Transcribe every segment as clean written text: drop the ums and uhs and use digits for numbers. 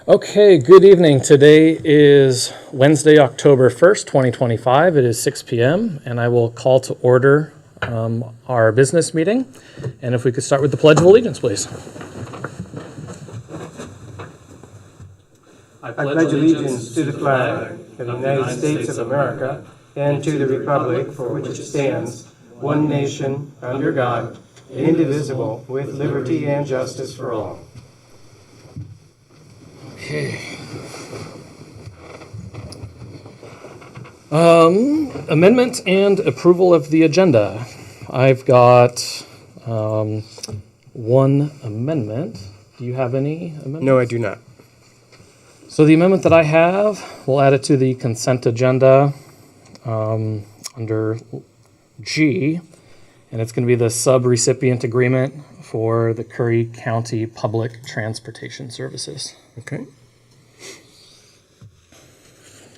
Okay, good evening. Today is Wednesday, October 1st, 2025. It is 6 p.m., and I will call to order our business meeting. And if we could start with the Pledge of Allegiance, please. I pledge allegiance to the flag of the United States of America and to the republic for which it stands, one nation, under God, indivisible, with liberty and justice for all. Okay. Amendment and approval of the agenda. I've got one amendment. Do you have any amendments? No, I do not. So the amendment that I have, we'll add it to the consent agenda under G, and it's going to be the sub-recipient agreement for the Curry County Public Transportation Services. Okay.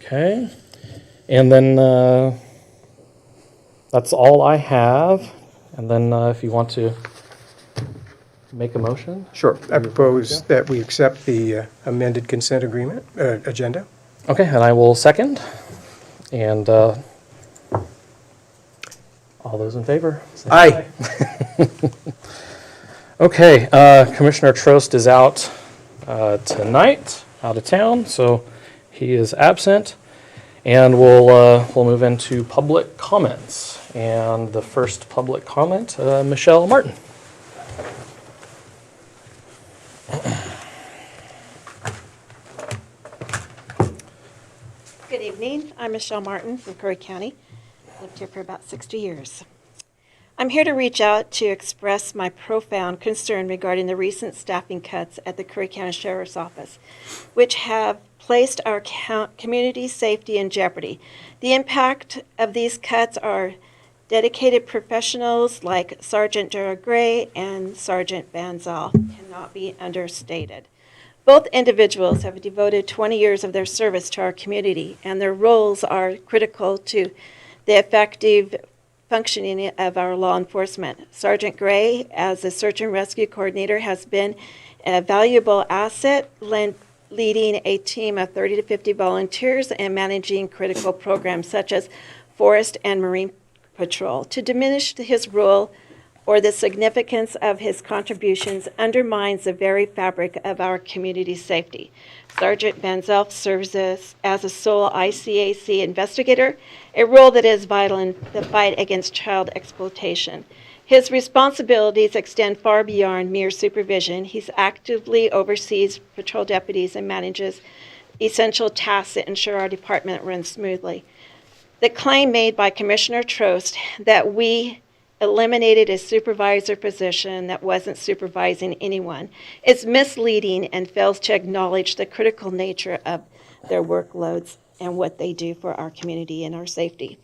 Okay, and then that's all I have. And then if you want to make a motion. Sure. I propose that we accept the amended consent agreement agenda. Okay, and I will second. And all those in favor? Say Aye. Okay, Commissioner Trost is out tonight, out of town, so he is absent. And we'll move into public comments. And the first public comment, Michelle Martin. Good evening. I'm Michelle Martin from Curry County. Lived here for about 60 years. I'm here to reach out to express my profound concern regarding the recent staffing cuts at the Curry County Sheriff's Office, which have placed our community safety in jeopardy. The impact of these cuts are dedicated professionals like Sergeant Gerald Gray and Sergeant Van Zyl cannot be understated. Both individuals have devoted 20 years of their service to our community, and their roles are critical to the effective functioning of our law enforcement. Sergeant Gray, as a search and rescue coordinator, has been a valuable asset, leading a team of 30 to 50 volunteers and managing critical programs such as Forest and Marine Patrol. To diminish his role or the significance of his contributions undermines the very fabric of our community safety. Sergeant Van Zyl serves as a sole ICAC investigator, a role that is vital in the fight against child exploitation. His responsibilities extend far beyond mere supervision. He actively oversees patrol deputies and manages essential tasks that ensure our department runs smoothly. The claim made by Commissioner Trost that we eliminated a supervisor position that wasn't supervising anyone is misleading and fails to acknowledge the critical nature of their workloads and what they do for our community and our safety.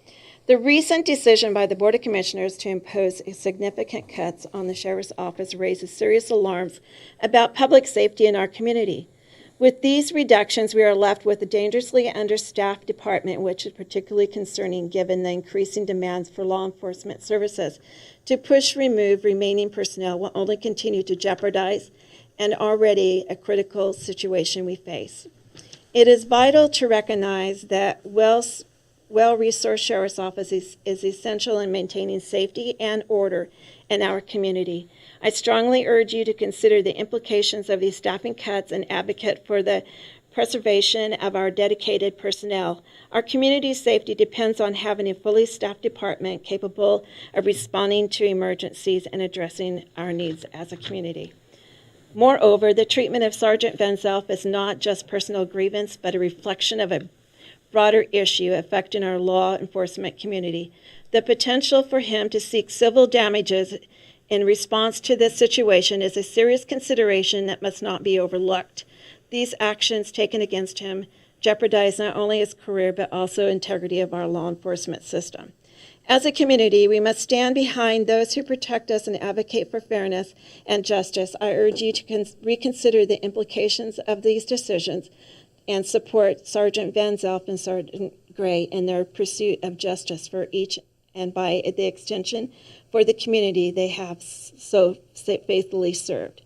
The recent decision by the Board of Commissioners to impose significant cuts on the Sheriff's Office raises serious alarms about public safety in our community. With these reductions, we are left with a dangerously understaffed department, which is particularly concerning given the increasing demands for law enforcement services. To remove remaining personnel will only continue to jeopardize an already a critical situation we face. It is vital to recognize that well-resourced Sheriff's Office is essential in maintaining safety and order in our community. I strongly urge you to consider the implications of these staffing cuts and advocate for the preservation of our dedicated personnel. Our community's safety depends on having a fully staffed department capable of responding to emergencies and addressing our needs as a community. Moreover, the treatment of Sergeant Van Zyl is not just personal grievance, but a reflection of a broader issue affecting our law enforcement community. The potential for him to seek civil damages in response to this situation is a serious consideration that must not be overlooked. These actions taken against him jeopardize not only his career, but also integrity of our law enforcement system. As a community, we must stand behind those who protect us and advocate for fairness and justice. I urge you to reconsider the implications of these decisions and support Sergeant Van Zyl and Sergeant Gray in their pursuit of justice for each and by the extension for the community they have so faithfully served.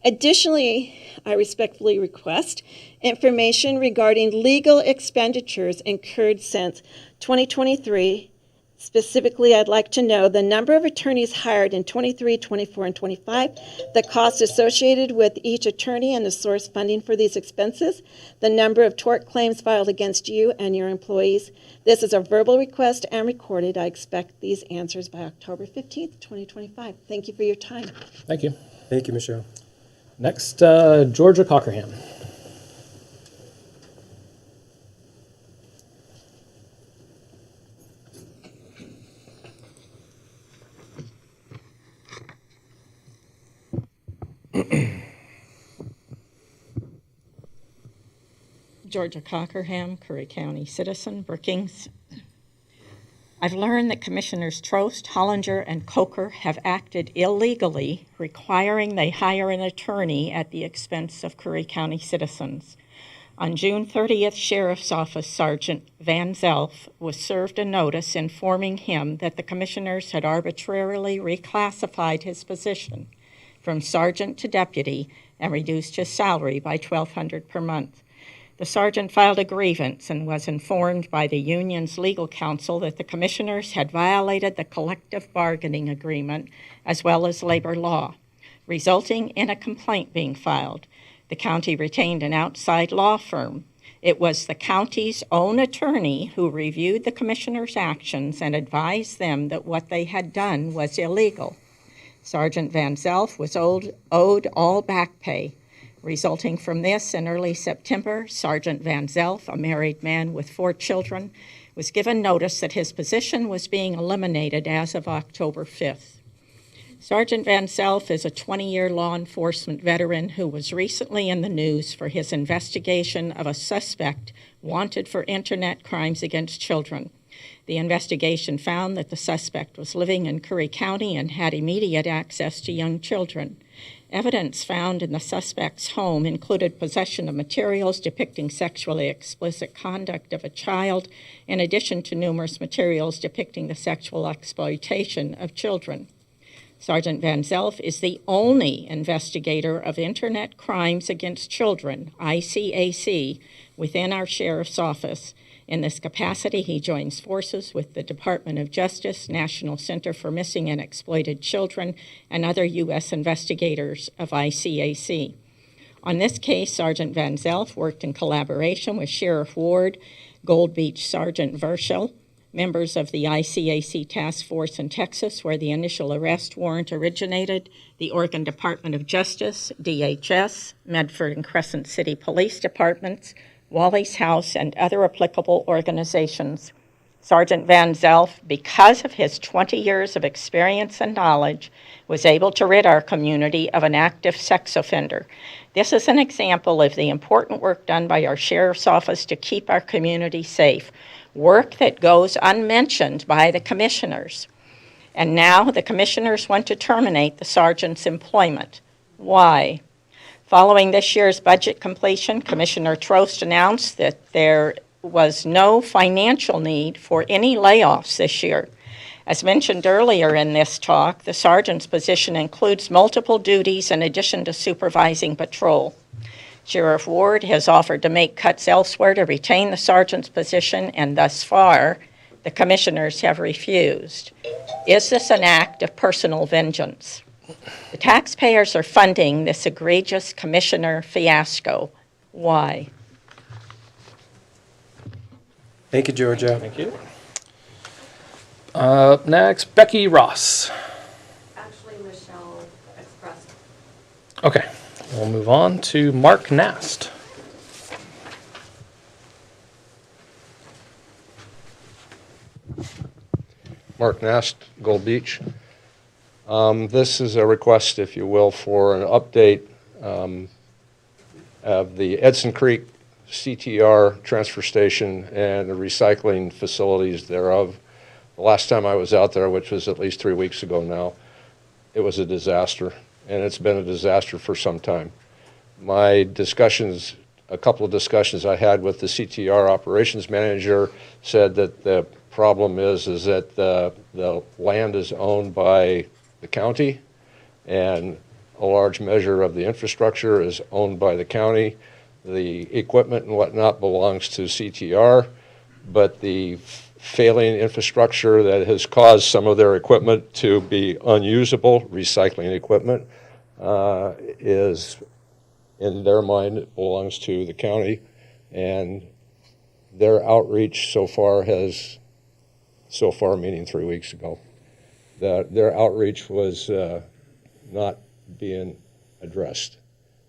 Additionally, I respectfully request information regarding legal expenditures incurred since 2023. Specifically, I'd like to know the number of attorneys hired in 23, 24, and 25, the costs associated with each attorney and the source funding for these expenses, the number of tort claims filed against you and your employees. This is a verbal request and recorded. I expect these answers by October 15th, 2025. Thank you for your time. Thank you. Thank you, Michelle. Next, Georgia Cockerham. Georgia Cockerham, Curry County citizen, Brookings. I've learned that Commissioners Trost, Hollinger, and Coker have acted illegally, requiring they hire an attorney at the expense of Curry County citizens. On June 30th, Sheriff's Office Sergeant Van Zelf was served a notice informing him that the Commissioners had arbitrarily reclassified his position from sergeant to deputy and reduced his salary by $1,200 per month. The sergeant filed a grievance and was informed by the union's legal counsel that the Commissioners had violated the collective bargaining agreement as well as labor law, resulting in a complaint being filed. The county retained an outside law firm. It was the county's own attorney who reviewed the Commissioners' actions and advised them that what they had done was illegal. Sergeant Van Zelf was owed all back pay. Resulting from this, in early September, Sergeant Van Zelf, a married man with 4 children, was given notice that his position was being eliminated as of October 5th. Sergeant Van Zelf is a 20-year law enforcement veteran who was recently in the news for his investigation of a suspect wanted for internet crimes against children. The investigation found that the suspect was living in Curry County and had immediate access to young children. Evidence found in the suspect's home included possession of materials depicting sexually explicit conduct of a child, in addition to numerous materials depicting the sexual exploitation of children. Sergeant Van Zelf is the only investigator of internet crimes against children, ICAC, within our sheriff's office. In this capacity, he joins forces with the Department of Justice, National Center for Missing and Exploited Children, and other U.S. investigators of ICAC. On this case, Sergeant Van Zelf worked in collaboration with Sheriff Ward, Gold Beach Sergeant Verschel, members of the ICAC task force in Texas, where the initial arrest warrant originated, the Oregon Department of Justice, DHS, Medford and Crescent City Police Departments, Wally's House, and other applicable organizations. Sergeant Van Zelf, because of his 20 years of experience and knowledge, was able to rid our community of an active sex offender. This is an example of the important work done by our sheriff's office to keep our community safe, work that goes unmentioned by the commissioners. And now the commissioners want to terminate the sergeant's employment. Why? Following this year's budget completion, Commissioner Trost announced that there was no financial need for any layoffs this year. As mentioned earlier in this talk, the sergeant's position includes multiple duties in addition to supervising patrol. Sheriff Ward has offered to make cuts elsewhere to retain the sergeant's position, and thus far, the commissioners have refused. Is this an act of personal vengeance? The taxpayers are funding this egregious commissioner fiasco. Why? Thank you, Georgia. Thank you. Next, Becky Ross. Actually, Michelle expressed. Okay, we'll move on to Mark Nast. Mark Nast, Gold Beach. This is a request, if you will, for an update of the Edson Creek CTR transfer station and the recycling facilities thereof. The last time I was out there, which was at least 3 weeks ago now, it was a disaster, and it's been a disaster for some time. My discussions, a couple of discussions I had with the CTR operations manager, said that the problem is that the land is owned by the county, and A large measure of the infrastructure is owned by the county. The equipment and whatnot belongs to CTR, but the failing infrastructure that has caused some of their equipment to be unusable, recycling equipment, is, in their mind, it belongs to the county. And their outreach so far meaning 3 weeks ago, their outreach was not being addressed.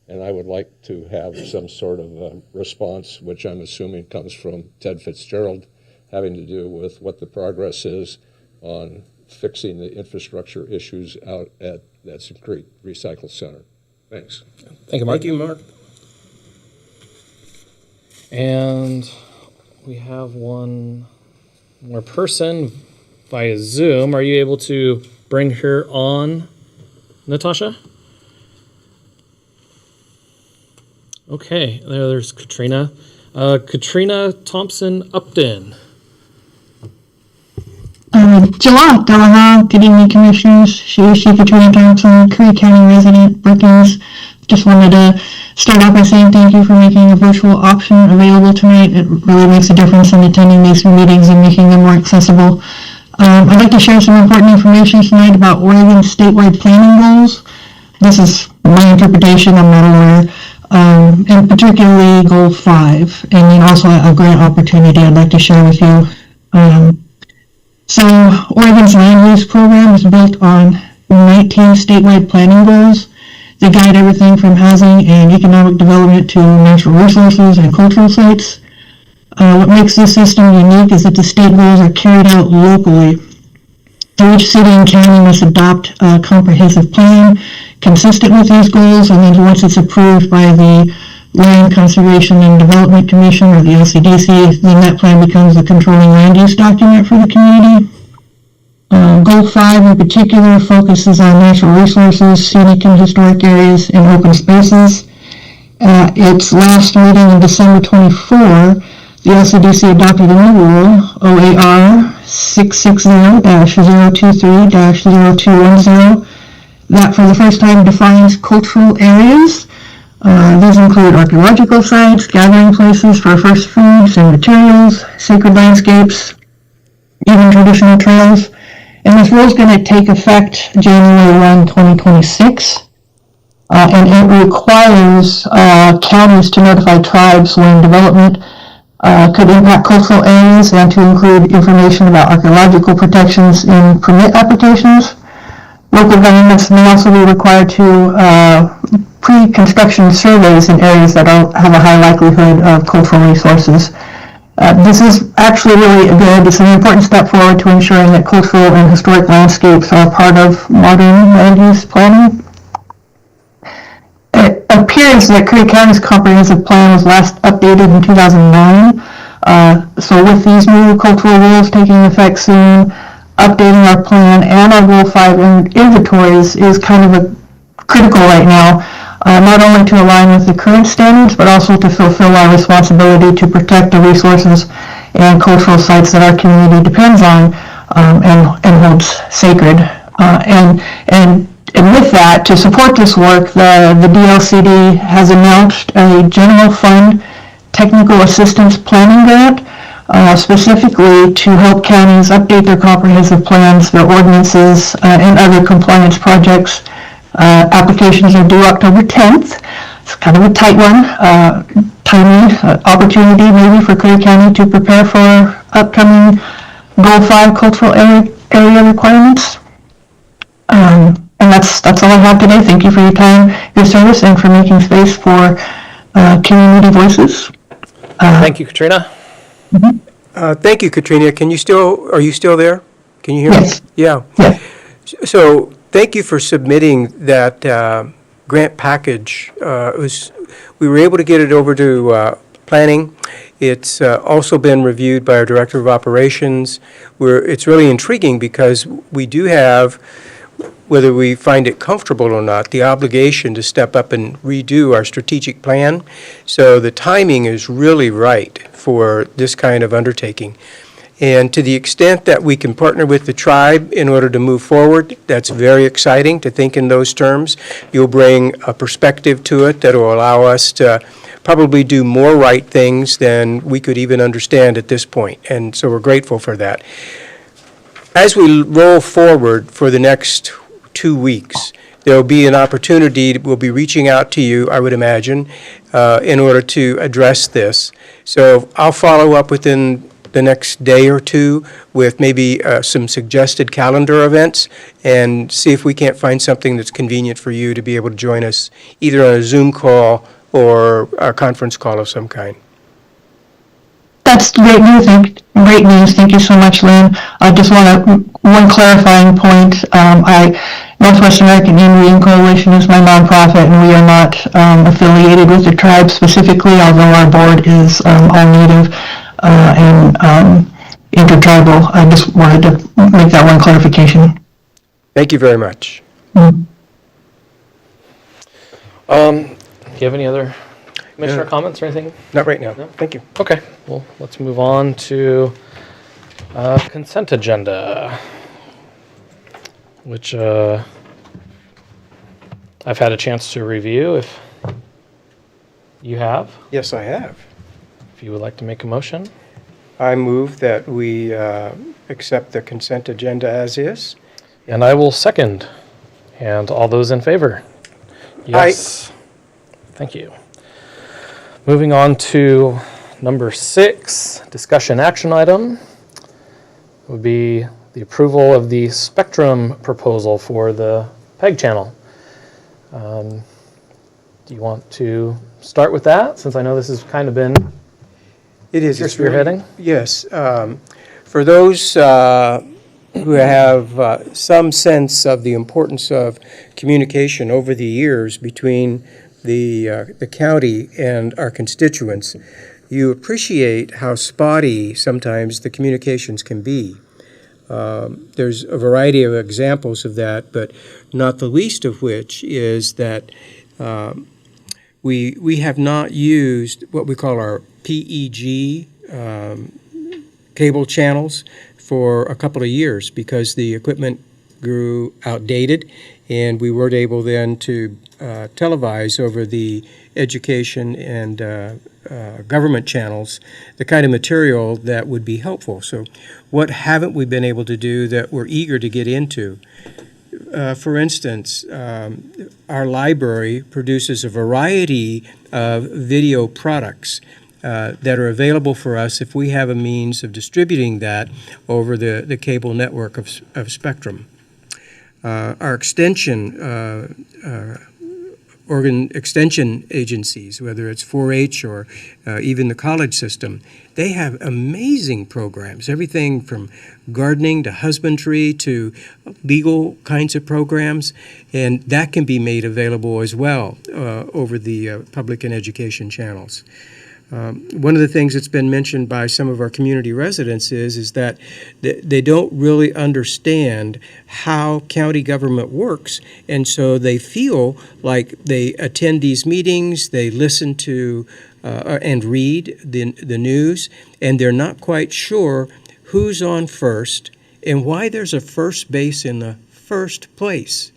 And I would like to have some sort of response, which I'm assuming comes from Ted Fitzgerald, having to do with what the progress is on fixing the infrastructure issues out at that Secrete Recycle Center. Thanks. Thank you, Mark. Thank you, Mark. And we have one more person via Zoom. Are you able to bring her on, Natasha? Okay, there's Katrina. Katrina Thompson Upton. July, Delahaye, good evening, Commissioners. She Katrina Thompson, Curry County resident, Brookings. Just wanted to start off by saying thank you for making a virtual option available tonight. It really makes a difference in attending these meetings and making them more accessible. I'd like to share some important information tonight about Oregon's statewide planning goals. This is my interpretation, I'm not aware. And particularly Goal 5, and then also a grant opportunity I'd like to share with you. So Oregon's land use program is built on 19 statewide planning goals. They guide everything from housing and economic development to natural resources and cultural sites. What makes this system unique is that the state goals are carried out locally. So each city and county must adopt a comprehensive plan consistent with these goals, and then once it's approved by the Land Conservation and Development Commission, or the LCDC, then that plan becomes the controlling land use document for the community. Goal 5 in particular focuses on natural resources, scenic and historic areas, and open spaces. At its last meeting in December 24, the LCDC adopted a new rule, OAR 660-023-0210, that for the first time defines cultural areas. These include archaeological sites, gathering places for first foods and materials, sacred landscapes, even traditional trails. And this rule is going to take effect January 1, 2026. And it requires counties to notify tribes when development could impact cultural areas, and to include information about archaeological protections in permit applications. Local governments may also be required to pre-construction surveys in areas that have a high likelihood of cultural resources. This is actually really good. It's an important step forward to ensuring that cultural and historic landscapes are part of modern land use planning. It appears that Curry County's comprehensive plan was last updated in 2009. So with these new cultural rules taking effect soon, updating our plan and our Goal 5 inventories is kind of critical right now, not only to align with the current standards, but also to fulfill our responsibility to protect the resources and cultural sites that our community depends on and holds sacred. And with that, to support this work, the DLCD has announced a general fund technical assistance planning grant, specifically to help counties update their comprehensive plans, their ordinances, and other compliance projects. Applications are due October 10th. It's kind of a tight one, timely opportunity maybe for Curry County to prepare for upcoming Goal 5 cultural area requirements. And that's all I have today. Thank you for your time, your service, and for making space for community voices. Thank you, Katrina. Thank you, Katrina. Are you still there? Can you hear me? Yes. Yeah. Yes. So thank you for submitting that grant package. We were able to get it over to planning. It's also been reviewed by our Director of Operations. It's really intriguing because we do have, whether we find it comfortable or not, the obligation to step up and redo our strategic plan. So the timing is really right for this kind of undertaking. And to the extent that we can partner with the tribe in order to move forward, that's very exciting to think in those terms. You'll bring a perspective to it that will allow us to probably do more right things than we could even understand at this point. And so we're grateful for that. As we roll forward for the next 2 weeks, there will be an opportunity, we'll be reaching out to you, I would imagine, in order to address this. So I'll follow up within the next day or two with maybe some suggested calendar events and see if we can't find something that's convenient for you to be able to join us either on a Zoom call or a conference call of some kind. That's great news. Great news. Thank you so much, Lynn. I just want one clarifying point. Northwest American Indian Coalition is my nonprofit, and we are not affiliated with the tribe specifically, although our board is all Native and intertribal. I just wanted to make that one clarification. Thank you very much. Mm. Do you have any other commissioner comments or anything? Not right now. Thank you. Okay, well, let's move on to consent agenda, which I've had a chance to review. If you have, Yes, I have. if you would like to make a motion. I move that we accept the consent agenda as is. And I will second. And all those in favor? Yes. Thank you. Moving on to number 6, discussion action item, would be the approval of the spectrum proposal for the PEG channel. Do you want to start with that, since I know this has kind of been It is. your It's really- spearheading? Yes. For those who have some sense of the importance of communication over the years between the county and our constituents, you appreciate how spotty sometimes the communications can be. There's a variety of examples of that, but not the least of which is that we have not used what we call our PEG cable channels for a couple of years because the equipment grew outdated and we weren't able then to televise over the education and government channels the kind of material that would be helpful. So what haven't we been able to do that we're eager to get into? For instance, our library produces a variety of video products that are available for us if we have a means of distributing that over the cable network of Spectrum. Our extension extension agencies, whether it's 4-H or even the college system, they have amazing programs, everything from gardening to husbandry to legal kinds of programs, and that can be made available as well over the public and education channels. One of the things that's been mentioned by some of our community residents is that they don't really understand how county government works, and so they feel like they attend these meetings, they listen to and read the news, and they're not quite sure who's on first and why there's a first base in the first place.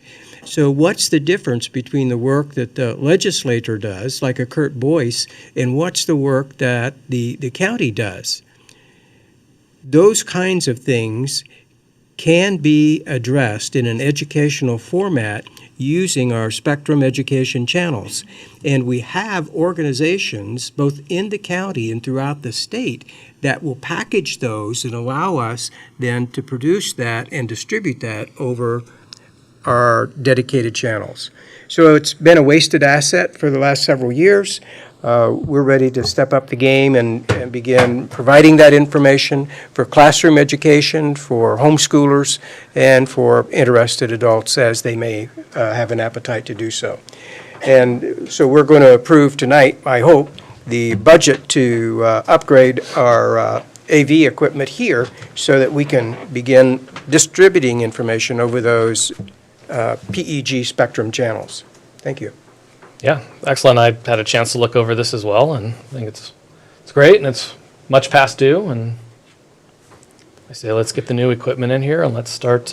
So what's the difference between the work that the legislator does, like a Kurt Boyce, and what's the work that the county does? Those kinds of things can be addressed in an educational format using our Spectrum education channels. And we have organizations, both in the county and throughout the state, that will package those and allow us then to produce that and distribute that over our dedicated channels. So it's been a wasted asset for the last several years. We're ready to step up the game and begin providing that information for classroom education, for homeschoolers, and for interested adults as they may have an appetite to do so. And so we're going to approve tonight, I hope, the budget to upgrade our AV equipment here so that we can begin distributing information over those PEG Spectrum channels. Thank you. Yeah, excellent. I had a chance to look over this as well, and I think it's great, and it's much past due, and I say let's get the new equipment in here and let's start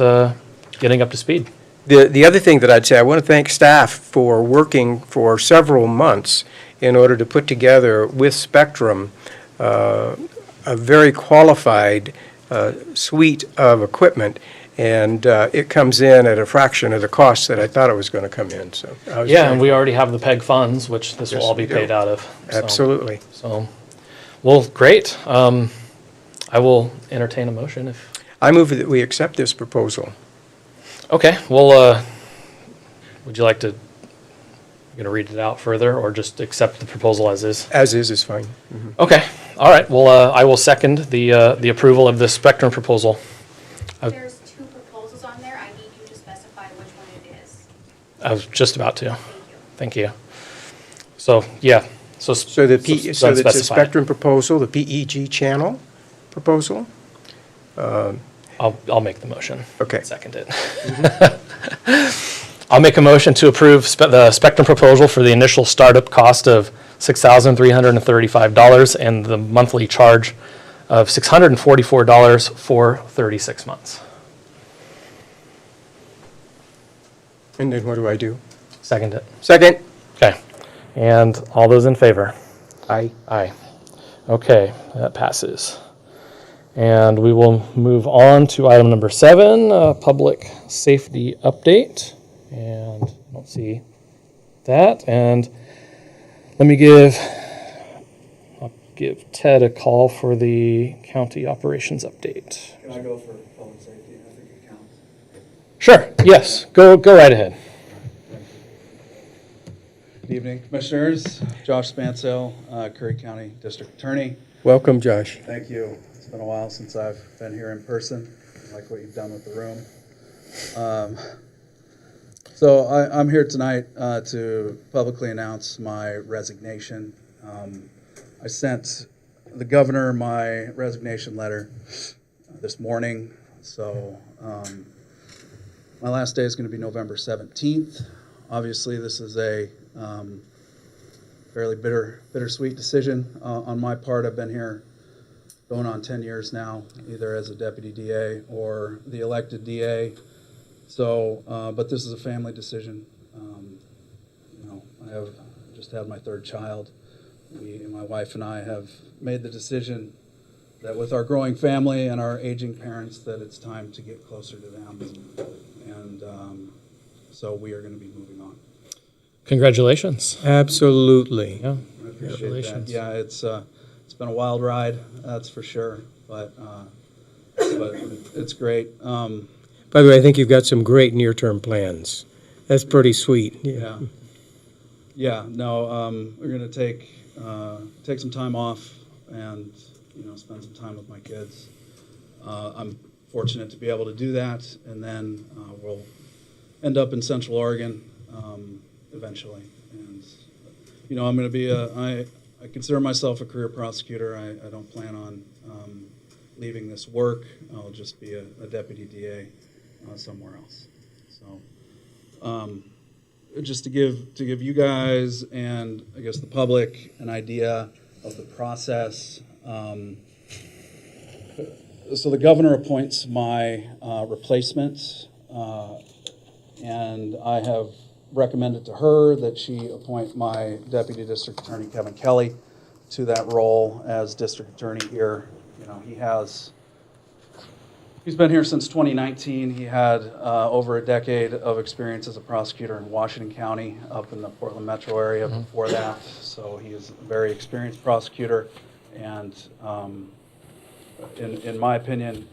getting up to speed. The other thing that I'd say, I want to thank staff for working for several months in order to put together with Spectrum a very qualified suite of equipment, and it comes in at a fraction of the cost that I thought it was going to come in, so. I was Yeah, very- and we already have the PEG funds, which this will Yes, all be we do. paid out of. So- Absolutely. So, well, great. I will entertain a motion if, I move that we accept this proposal. okay, well, would you like to, going to read it out further or just accept the proposal as is? As is fine. Okay, all right, well, I will second the approval of the Spectrum proposal. There's two proposals on there. I need you to specify which one it is. I was just about to. Thank you. Thank you. So, yeah, so. So the so it's a specify. Spectrum proposal, the PEG channel proposal? I'll make the motion. Okay. Second it. I'll make a motion to approve the Spectrum proposal for the initial startup cost of $6,335 and the monthly charge of $644 for 36 months. And then what do I do? Second it. Second? Okay. And all those in favor? Aye. Aye. Okay, that passes. And we will move on to item number 7, public safety update. And I don't see that. And let me I'll give Ted a call for the county operations update. Can I go for public safety? I think it counts. Sure, yes, go right ahead. Good evening, Commissioners. Josh Spansell, Curry County District Attorney. Welcome, Josh. Thank you. It's been a while since I've been here in person. I like what you've done with the room. So I'm here tonight to publicly announce my resignation. I sent the governor my resignation letter this morning. So my last day is going to be November 17th. Obviously, this is a fairly bittersweet decision on my part. I've been here going on 10 years now, either as a deputy DA or the elected DA. So, but this is a family decision. I have just had my third child. My wife and I have made the decision that with our growing family and our aging parents, that it's time to get closer to them. And so we are going to be moving on. Congratulations. Absolutely. Yeah. I appreciate that. Congratulations. Yeah, it's been a wild ride, that's for sure. But it's great. By the way, I think you've got some great near-term plans. That's pretty sweet. Yeah. Yeah. No, we're gonna take some time off and spend some time with my kids. I'm fortunate to be able to do that, and then we'll end up in Central Oregon eventually. And I'm gonna be I consider myself a career prosecutor. I don't plan on leaving this work. I'll just be a deputy DA somewhere else. So, just to give you guys and I guess the public an idea of the process. So the governor appoints my replacement, and I have recommended to her that she appoint my deputy district attorney Kevin Kelly to that role as district attorney here. He's been here since 2019. He had over a decade of experience as a prosecutor in Washington County, up in the Portland metro area before that. So he is a very experienced prosecutor, and in my opinion,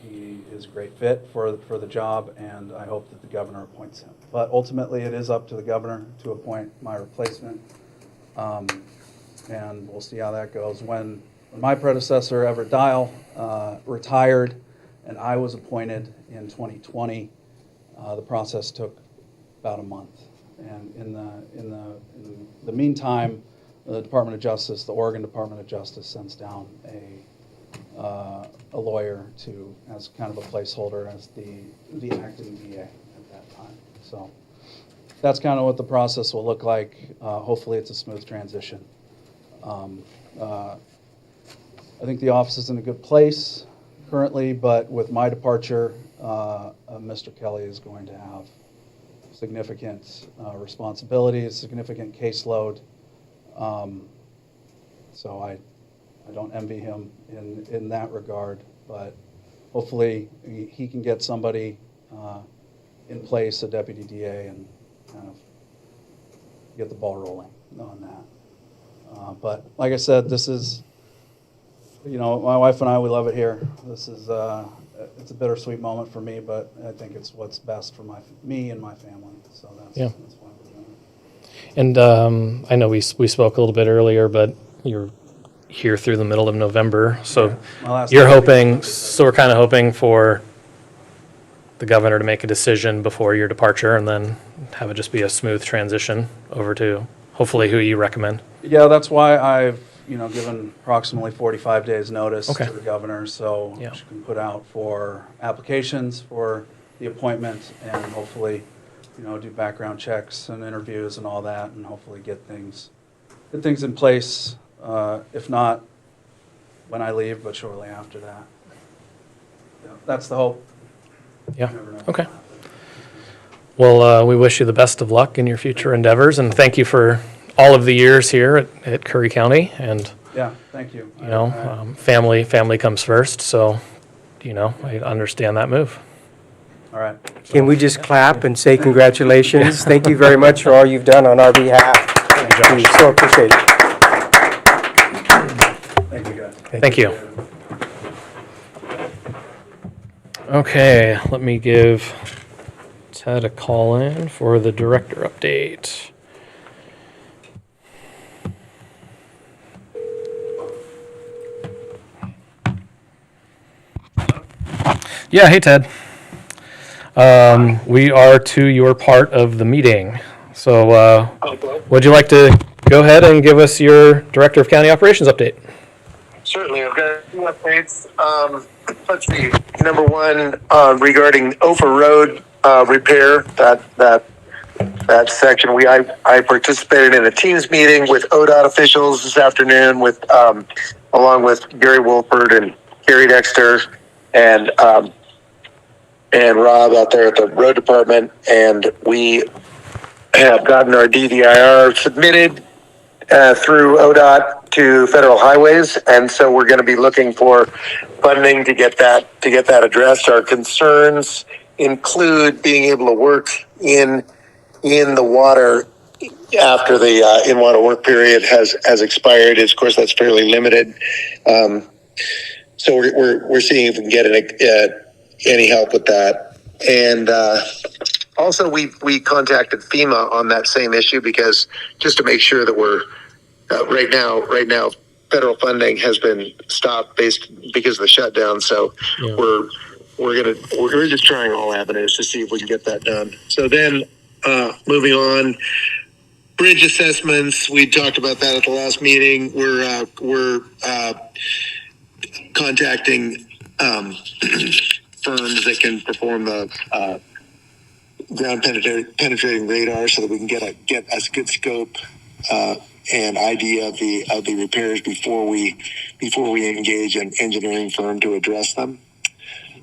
he is a great fit for the job, and I hope that the governor appoints him. But ultimately, it is up to the governor to appoint my replacement, and we'll see how that goes. When my predecessor, Everett Dial, retired, and I was appointed in 2020. The process took about a month, and in the meantime, the Department of Justice, the Oregon Department of Justice, sends down a lawyer as kind of a placeholder as the acting DA at that time. So that's kind of what the process will look like. Hopefully, it's a smooth transition. I think the office is in a good place. currently, but with my departure, Mr. Kelly is going to have significant responsibilities, significant caseload. So I don't envy him in that regard, but hopefully he can get somebody in place, a deputy DA, and kind of get the ball rolling on that. But like I said, this is, my wife and I, we love it here. This is, it's a bittersweet moment for me, but I think it's what's best for me and my family. So that's why we're doing it. And I know we spoke a little bit earlier, but you're here through the middle of November, so My last you're day- hoping, so we're kind of hoping for the governor to make a decision before your departure and then have it just be a smooth transition over to hopefully who you recommend. Yeah, that's why I've, given approximately 45 days notice Okay. to the governor, so Yeah. she can put out for applications for the appointment and hopefully, do background checks and interviews and all that, and hopefully get things in place. If not when I leave, but shortly after that. Yeah, that's the hope. Yeah, You never know. okay. Well, we wish you the best of luck in your future endeavors, and thank you for all of the years here at Curry County, and, Yeah, thank you. family comes first, so, I understand that move. All right. Can we just clap and say congratulations? Thank you very much for all you've done on our behalf. We so appreciate it. Thank you, guys. Thank you. Okay, let me give Ted a call in for the director update. Yeah, hey Ted. We are to your part of the meeting. So would you like to go ahead and give us your Director of County Operations update? Certainly, I've got a few updates. Let's see. Number one, regarding Ophir Road repair, that section. I participated in a Teams meeting with ODOT officials this afternoon, along with Gary Wolford and Gary Dexter and Rob out there at the road department, and we have gotten our DVIR submitted through ODOT to federal highways, and so we're going to be looking for funding to get that addressed. Our concerns include being able to work in the water after the in-water work period has expired. Of course, that's fairly limited. So we're seeing if we can get any help with that. And also, we contacted FEMA on that same issue because just to make sure that we're right now federal funding has been stopped because of the shutdown. So Yeah. we're just trying all avenues to see if we can get that done. So then moving on, bridge assessments. We talked about that at the last meeting. We're contacting firms that can perform the ground penetrating radar so that we can get a good scope and idea of the repairs before we engage an engineering firm to address them.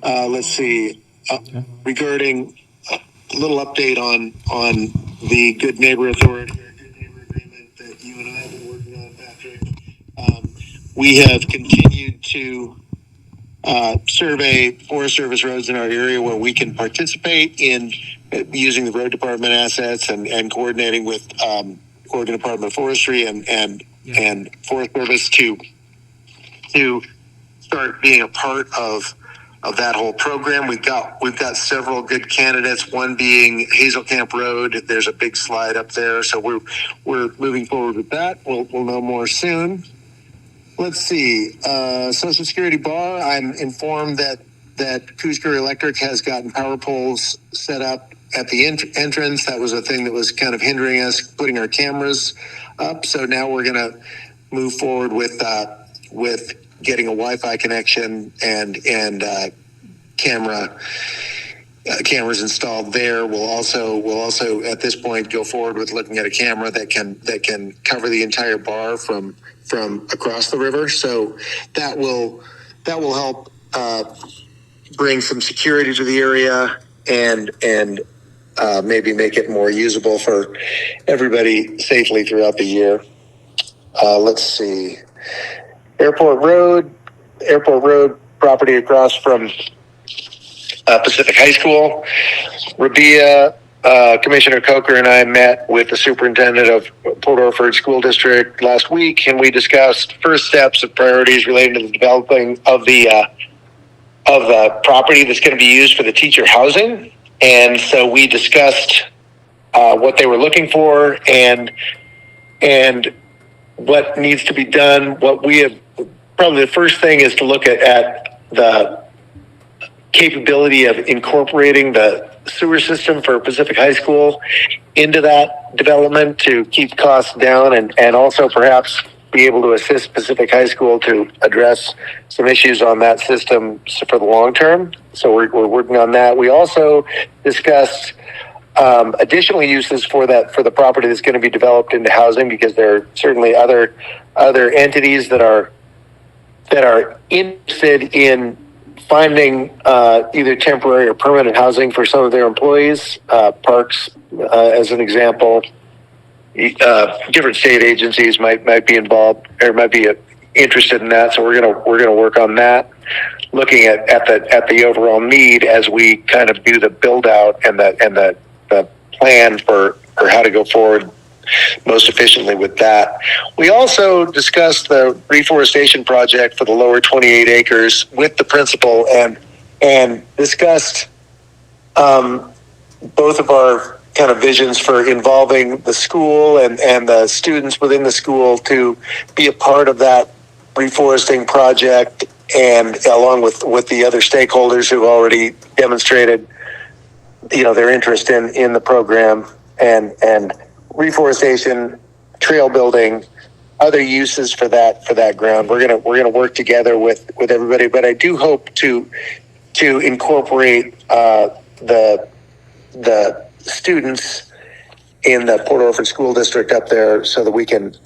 Let's see. Regarding a little update on the Good Neighbor Authority, Good Neighbor Agreement that you and I have been working on, Patrick. We have continued to survey Forest Service roads in our area where we can participate in using the road department assets and coordinating with Oregon Department of Forestry and Forest Service to start being a part of that whole program. We've got several good candidates. One being Hazel Camp Road. There's a big slide up there, so we're moving forward with that. We'll know more soon. Let's see. Social Security bar. I'm informed that Coos Curry Electric has gotten power poles set up at the entrance. That was a thing that was kind of hindering us putting our cameras up. So now we're going to move forward with getting a Wi-Fi connection and cameras installed there. We'll also at this point go forward with looking at a camera that can cover the entire bar from across the river. So that will help bring some security to the area and maybe make it more usable for everybody safely throughout the year. Let's see. Airport Road property across from Pacific High School. Rabia, Commissioner Coker and I met with the superintendent of Port Orford School District last week, and we discussed first steps of priorities relating to the developing of the property that's going to be used for the teacher housing. And so we discussed what they were looking for and what needs to be done. What we have, probably the first thing is to look at the capability of incorporating the sewer system for Pacific High School into that development to keep costs down and also perhaps be able to assist Pacific High School to address some issues on that system for the long term. So we're working on that. We also discussed additional uses for the property that's going to be developed into housing, because there are certainly other entities that are interested in finding either temporary or permanent housing for some of their employees. Parks, as an example, different state agencies might be involved or might be interested in that. So we're gonna work on that, looking at the overall need as we kind of do the build out and the plan for how to go forward most efficiently with that. We also discussed the reforestation project for the lower 28 acres with the principal and discussed both of our kind of visions for involving the school and the students within the school to be a part of that reforesting project, and along with the other stakeholders who already demonstrated their interest in the program and reforestation, trail building, other uses for that ground. We're gonna work together with everybody, but I do hope to incorporate the students in the Port Orford School District up there, so that we can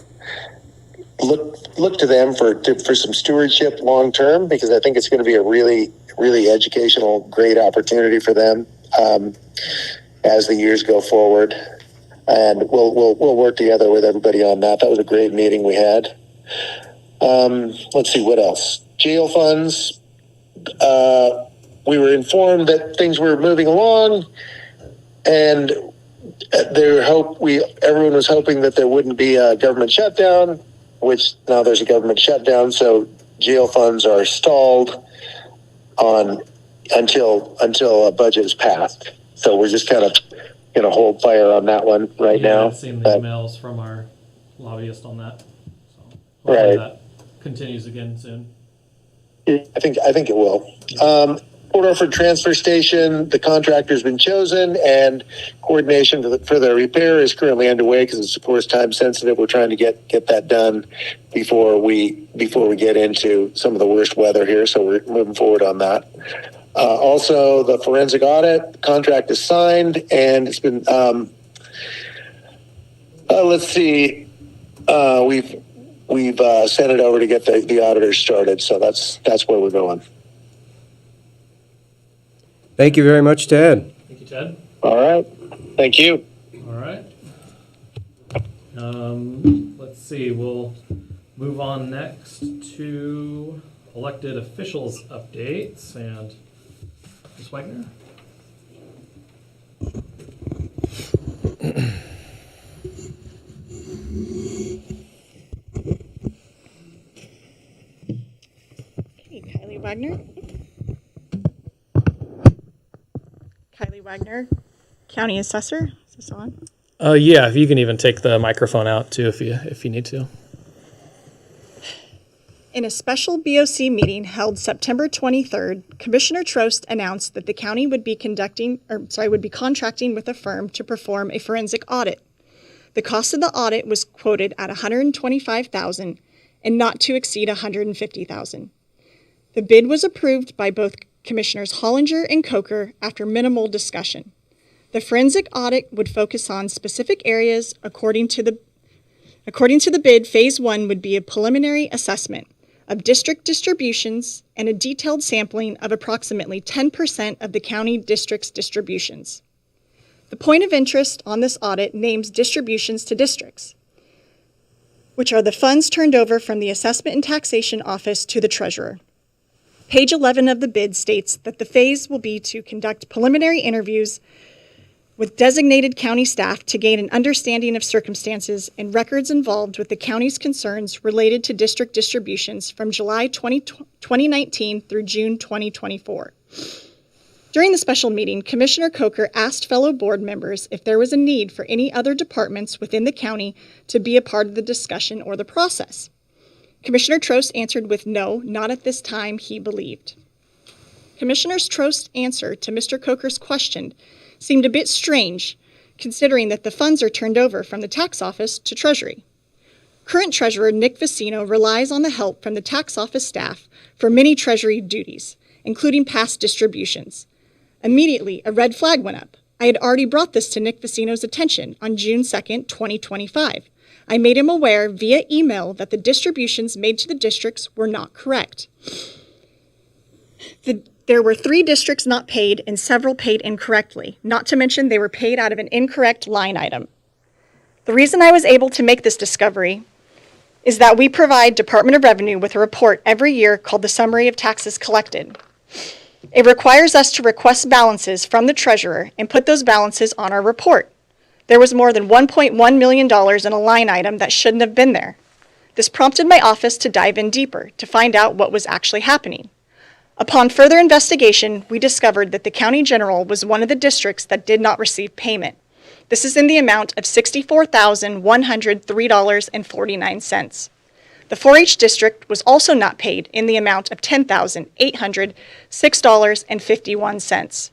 look to them for some stewardship long term, because I think it's going to be a really educational, great opportunity for them as the years go forward. And we'll work together with everybody on that. That was a great meeting we had. Let's see, what else? Jail funds. We were informed that things were moving along, and everyone was hoping that there wouldn't be a government shutdown, which now there's a government shutdown, so jail funds are stalled until a budget is passed. So we're just kind of going to hold fire on that one right now. I've seen the emails from our lobbyist on that. So hopefully that continues again soon. I think it will. Port Orford Transfer Station, the contractor's been chosen, and coordination for the repair is currently underway, because it's of course time sensitive. We're trying to get that done before we get into some of the worst weather here. So we're moving forward on that. Also, the forensic audit contract is signed, and it's been, let's see, we've sent it over to get the auditors started. So that's where we're going. Thank you very much, Ted. Thank you, Ted. All right. Thank you. All right. Let's see, we'll move on next to elected officials updates, and Ms. Wagner. Okay, Kylie Wagner, County Assessor. Is this on? Yeah, if you can even take the microphone out too, if you need to. In a special BOC meeting held September 23rd, Commissioner Trost announced that the county would be contracting with a firm to perform a forensic audit. The cost of the audit was quoted at $125,000 and not to exceed $150,000. The bid was approved by both Commissioners Hollinger and Coker after minimal discussion. The forensic audit would focus on specific areas. According to the bid, Phase 1 would be a preliminary assessment, of district distributions and a detailed sampling of approximately 10% of the county district's distributions. The point of interest on this audit names distributions to districts, which are the funds turned over from the Assessment and Taxation Office to the Treasurer. Page 11 of the bid states that the phase will be to conduct preliminary interviews with designated county staff to gain an understanding of circumstances and records involved with the county's concerns related to district distributions from July 2019 through June 2024. During the special meeting, Commissioner Coker asked fellow board members if there was a need for any other departments within the county to be a part of the discussion or the process. Commissioner Trost answered with no, not at this time, he believed. Commissioner Trost's answer to Mr. Coker's question seemed a bit strange, considering that the funds are turned over from the tax office to Treasury. Current Treasurer Nick Vicino relies on the help from the tax office staff for many Treasury duties, including past distributions. Immediately, a red flag went up. I had already brought this to Nick Vicino's attention on June 2nd, 2025. I made him aware via email that the distributions made to the districts were not correct. There were 3 districts not paid and several paid incorrectly, not to mention they were paid out of an incorrect line item. The reason I was able to make this discovery is that we provide Department of Revenue with a report every year called the Summary of Taxes Collected. It requires us to request balances from the treasurer and put those balances on our report. There was more than $1.1 million in a line item that shouldn't have been there. This prompted my office to dive in deeper to find out what was actually happening. Upon further investigation, we discovered that the County General was one of the districts that did not receive payment. This is in the amount of $64,103.49. The 4-H district was also not paid in the amount of $10,806.51.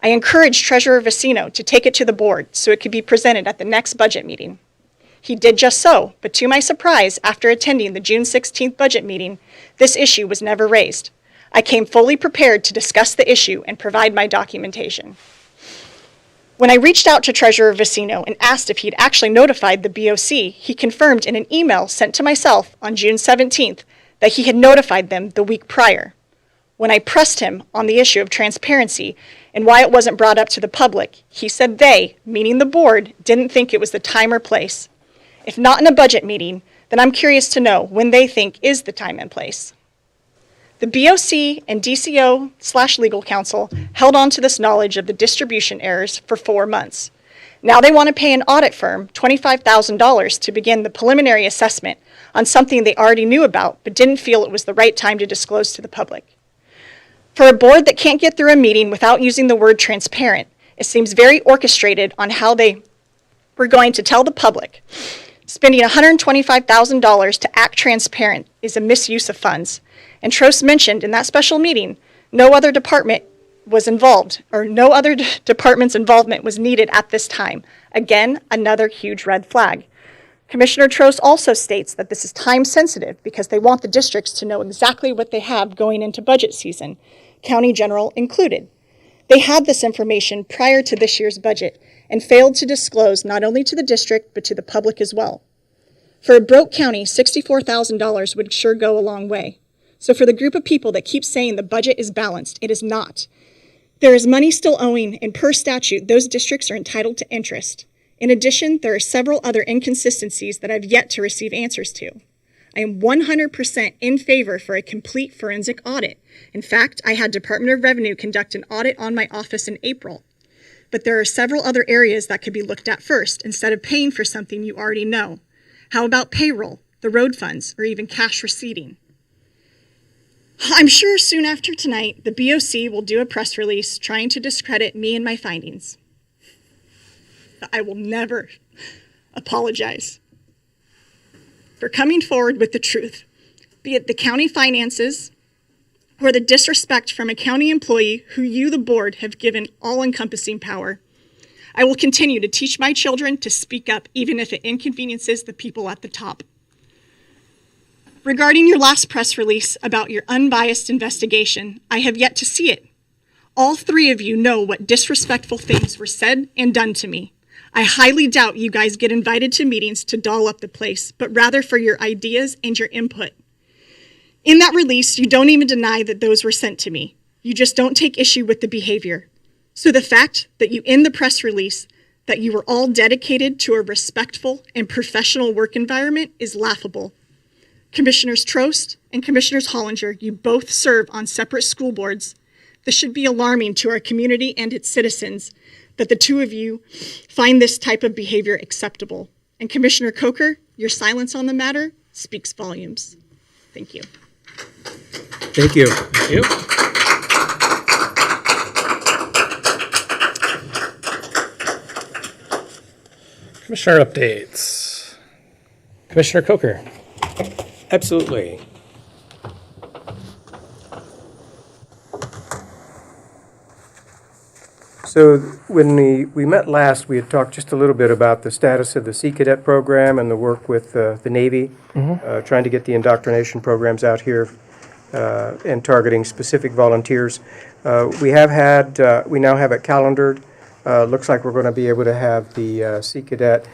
I encouraged Treasurer Vicino to take it to the board so it could be presented at the next budget meeting. He did just so, but to my surprise, after attending the June 16th budget meeting, this issue was never raised. I came fully prepared to discuss the issue and provide my documentation. When I reached out to Treasurer Vicino and asked if he'd actually notified the BOC, he confirmed in an email sent to myself on June 17th that he had notified them the week prior. When I pressed him on the issue of transparency and why it wasn't brought up to the public, he said they, meaning the board, didn't think it was the time or place. If not in a budget meeting, then I'm curious to know when they think is the time and place. The BOC and DCO/legal counsel held on to this knowledge of the distribution errors for 4 months. Now they want to pay an audit firm $25,000 to begin the preliminary assessment on something they already knew about but didn't feel it was the right time to disclose to the public. For a board that can't get through a meeting without using the word transparent, it seems very orchestrated on how they were going to tell the public. Spending $125,000 to act transparent is a misuse of funds. And Trost mentioned in that special meeting, no other department was involved, or no other department's involvement was needed at this time. Again, another huge red flag. Commissioner Trost also states that this is time sensitive because they want the districts to know exactly what they have going into budget season, County General included. They had this information prior to this year's budget and failed to disclose not only to the district but to the public as well. For a broke county, $64,000 would sure go a long way. So for the group of people that keep saying the budget is balanced, it is not. There is money still owing, and per statute, those districts are entitled to interest. In addition, there are several other inconsistencies that I've yet to receive answers to. I am 100% in favor for a complete forensic audit. In fact, I had Department of Revenue conduct an audit on my office in April. But there are several other areas that could be looked at first instead of paying for something you already know. How about payroll, the road funds, or even cash receipting? I'm sure soon after tonight, the BOC will do a press release trying to discredit me and my findings. I will never apologize for coming forward with the truth, be it the county finances or the disrespect from a county employee who you, the board, have given all-encompassing power. I will continue to teach my children to speak up, even if it inconveniences the people at the top. Regarding your last press release about your unbiased investigation, I have yet to see it. All 3 of you know what disrespectful things were said and done to me. I highly doubt you guys get invited to meetings to doll up the place, but rather for your ideas and your input. In that release, you don't even deny that those were sent to me. You just don't take issue with the behavior. So the fact that you end the press release that you were all dedicated to a respectful and professional work environment is laughable. Commissioners Trost and Commissioners Hollinger, you both serve on separate school boards. This should be alarming to our community and its citizens that the two of you find this type of behavior acceptable. And Commissioner Coker, your silence on the matter speaks volumes. Thank you. Thank you. Thank you. Commissioner updates. Commissioner Coker. Absolutely. So when we met last, we had talked just a little bit about the status of the Sea Cadet program and the work with the Navy, trying to get the indoctrination programs out here and targeting specific volunteers. We now have it calendared. Looks like we're going to be able to have the Sea Cadet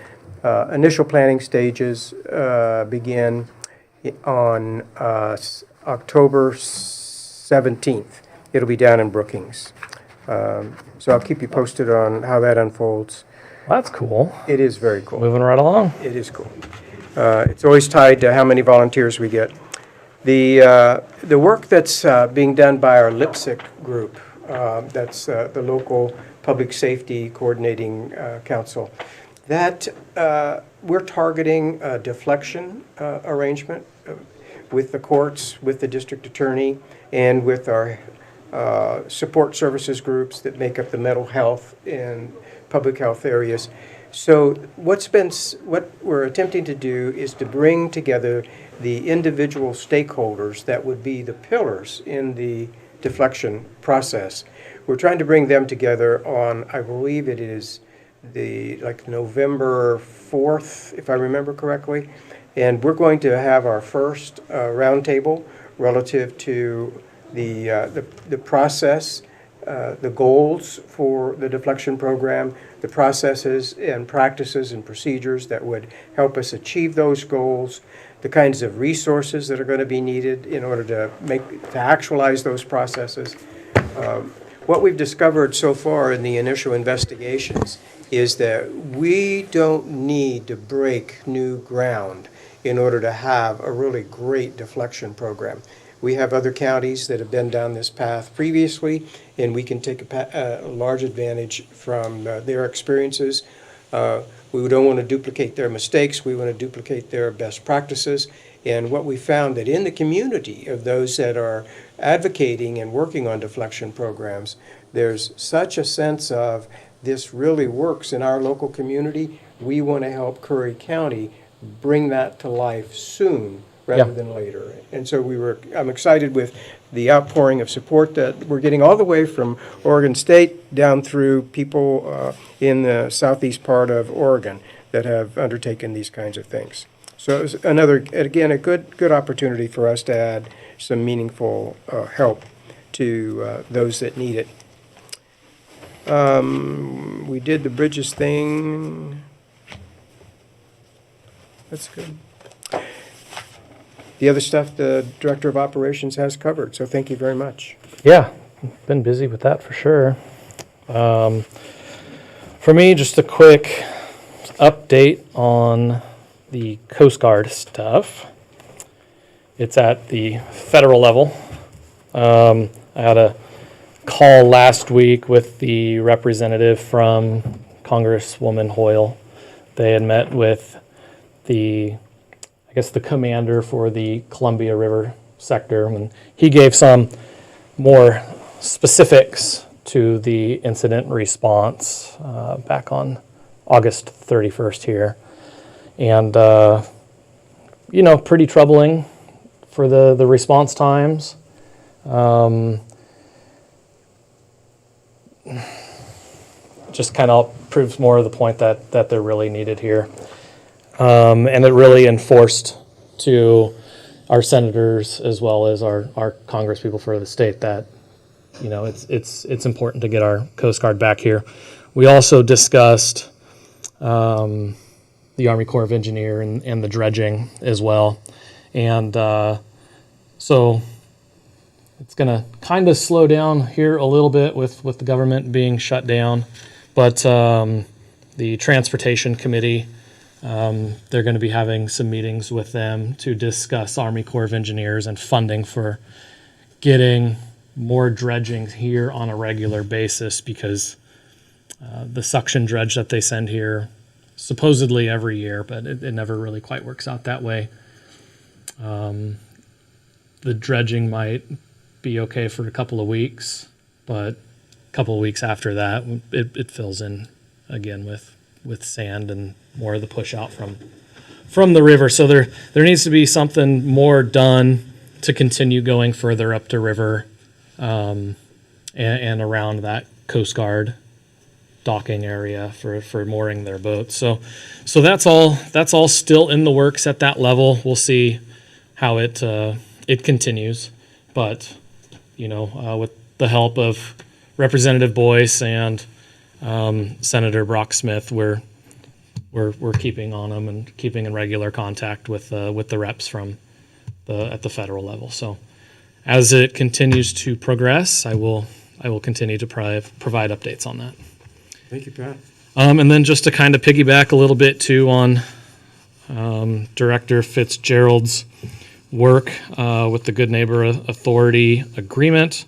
initial planning stages begin on October 17th. It'll be down in Brookings. So I'll keep you posted on how that unfolds. That's cool. It is very cool. Moving right along. It is cool. It's always tied to how many volunteers we get. The work that's being done by our LIPSIC group, that's the local public safety coordinating council, that we're targeting a deflection arrangement with the courts, with the district attorney, and with our support services groups that make up the mental health and public health areas. So what we're attempting to do is to bring together the individual stakeholders that would be the pillars in the deflection process. We're trying to bring them together on, I believe it is November 4th, if I remember correctly. And we're going to have our first roundtable relative to the process, the goals for the deflection program, the processes and practices and procedures that would help us achieve those goals, the kinds of resources that are going to be needed in order to actualize those processes. What we've discovered so far in the initial investigations is that we don't need to break new ground in order to have a really great deflection program. We have other counties that have been down this path previously, and we can take a large advantage from their experiences. We don't want to duplicate their mistakes. We want to duplicate their best practices. And what we found that in the community of those that are advocating and working on deflection programs, there's such a sense of this really works in our local community. We want to help Curry County bring that to life soon rather than later. And so I'm excited with the outpouring of support that we're getting all the way from Oregon State down through people in the southeast part of Oregon that have undertaken these kinds of things. So it was a good opportunity for us to add some meaningful help to those that need it. We did the bridges thing. That's good. The other stuff the Director of Operations has covered, so thank you very much. Yeah, been busy with that for sure. For me, just a quick update on the Coast Guard stuff. It's at the federal level. I had a call last week with the representative from Congresswoman Hoyle. They had met with the commander for the Columbia River sector, and he gave some more specifics to the incident response back on August 31st here. And, pretty troubling for the response times. Just kind of proves more of the point that they're really needed here. And it really enforced to our senators as well as our Congress people for the state that, it's important to get our Coast Guard back here. We also discussed the Army Corps of Engineer and the dredging as well. And So it's going to kind of slow down here a little bit with the government being shut down. But the Transportation Committee, they're going to be having some meetings with them to discuss Army Corps of Engineers and funding for getting more dredging here on a regular basis, because the suction dredge that they send here supposedly every year, but it never really quite works out that way. The dredging might be okay for a couple of weeks, but a couple of weeks after that, it fills in again with sand and more of the push out from the river. So there needs to be something more done to continue going further up the river and around that Coast Guard docking area for mooring their boats. So that's all still in the works at that level. We'll see how it continues, but with the help of Representative Boyce and Senator Brock Smith, we're keeping on them and keeping in regular contact with the reps at the federal level. So as it continues to progress, I will continue to provide updates on that. Thank you, Pat. And then just to kind of piggyback a little bit too on Director Fitzgerald's work with the Good Neighbor Authority agreement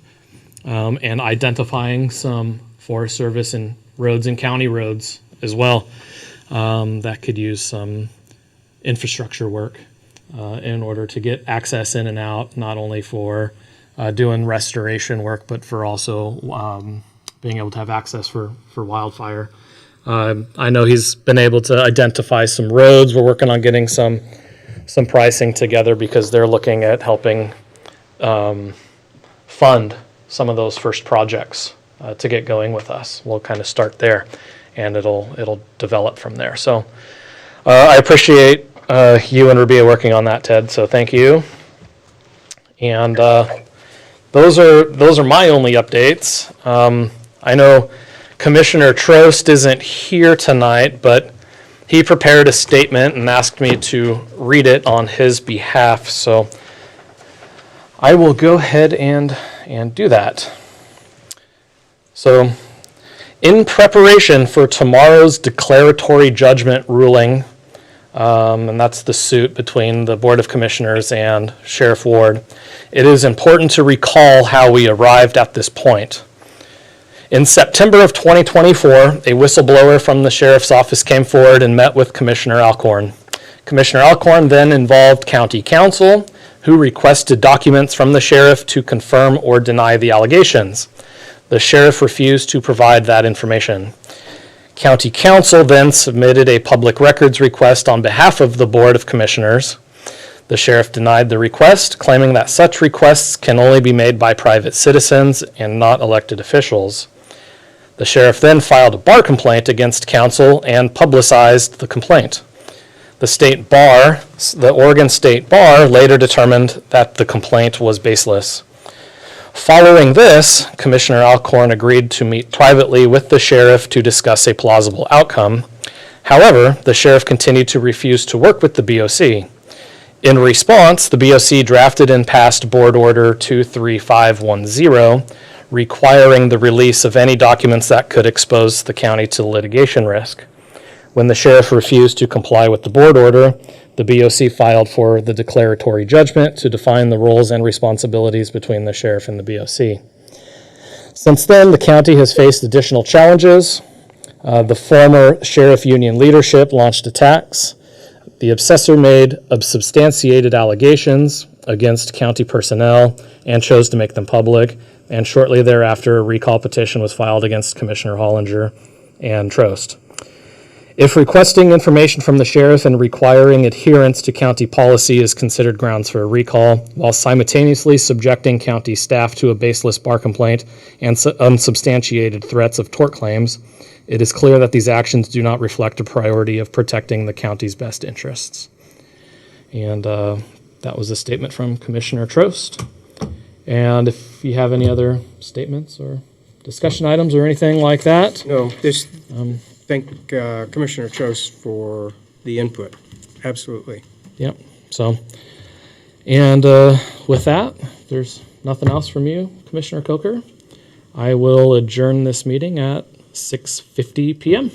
and identifying some Forest Service and roads and county roads as well that could use some infrastructure work in order to get access in and out, not only for doing restoration work, but for also being able to have access for wildfire. I know he's been able to identify some roads. We're working on getting some pricing together because they're looking at helping fund some of those first projects to get going with us. We'll kind of start there, and it'll develop from there. So I appreciate you and Rabia working on that, Ted. So thank you. And those are my only updates. I know Commissioner Trost isn't here tonight, but he prepared a statement and asked me to read it on his behalf. So I will go ahead and do that. So, in preparation for tomorrow's declaratory judgment ruling, and that's the suit between the Board of Commissioners and Sheriff Ward, it is important to recall how we arrived at this point. In September of 2024, a whistleblower from the Sheriff's Office came forward and met with Commissioner Alcorn. Commissioner Alcorn then involved County Counsel, who requested documents from the Sheriff to confirm or deny the allegations. The Sheriff refused to provide that information. County Counsel then submitted a public records request on behalf of the Board of Commissioners. The Sheriff denied the request, claiming that such requests can only be made by private citizens and not elected officials. The Sheriff then filed a bar complaint against Counsel and publicized the complaint. The Oregon State Bar later determined that the complaint was baseless. Following this, Commissioner Alcorn agreed to meet privately with the Sheriff to discuss a plausible outcome. However, the Sheriff continued to refuse to work with the BOC. In response, the BOC drafted and passed Board Order 23510, requiring the release of any documents that could expose the county to litigation risk. When the Sheriff refused to comply with the board order, the BOC filed for the declaratory judgment to define the roles and responsibilities between the Sheriff and the BOC. Since then, the county has faced additional challenges. The former Sheriff Union leadership launched attacks. The Assessor made unsubstantiated allegations against county personnel and chose to make them public. And shortly thereafter, a recall petition was filed against Commissioner Hollinger and Trost. If requesting information from the Sheriff and requiring adherence to county policy is considered grounds for a recall, while simultaneously subjecting county staff to a baseless bar complaint and unsubstantiated threats of tort claims, it is clear that these actions do not reflect a priority of protecting the county's best interests. And that was a statement from Commissioner Trost. And if you have any other statements or discussion items or anything like that. No, just thank Commissioner Trost for the input. Absolutely. Yep. So And with that, if there's nothing else from you, Commissioner Coker, I will adjourn this meeting at 6:50 p.m.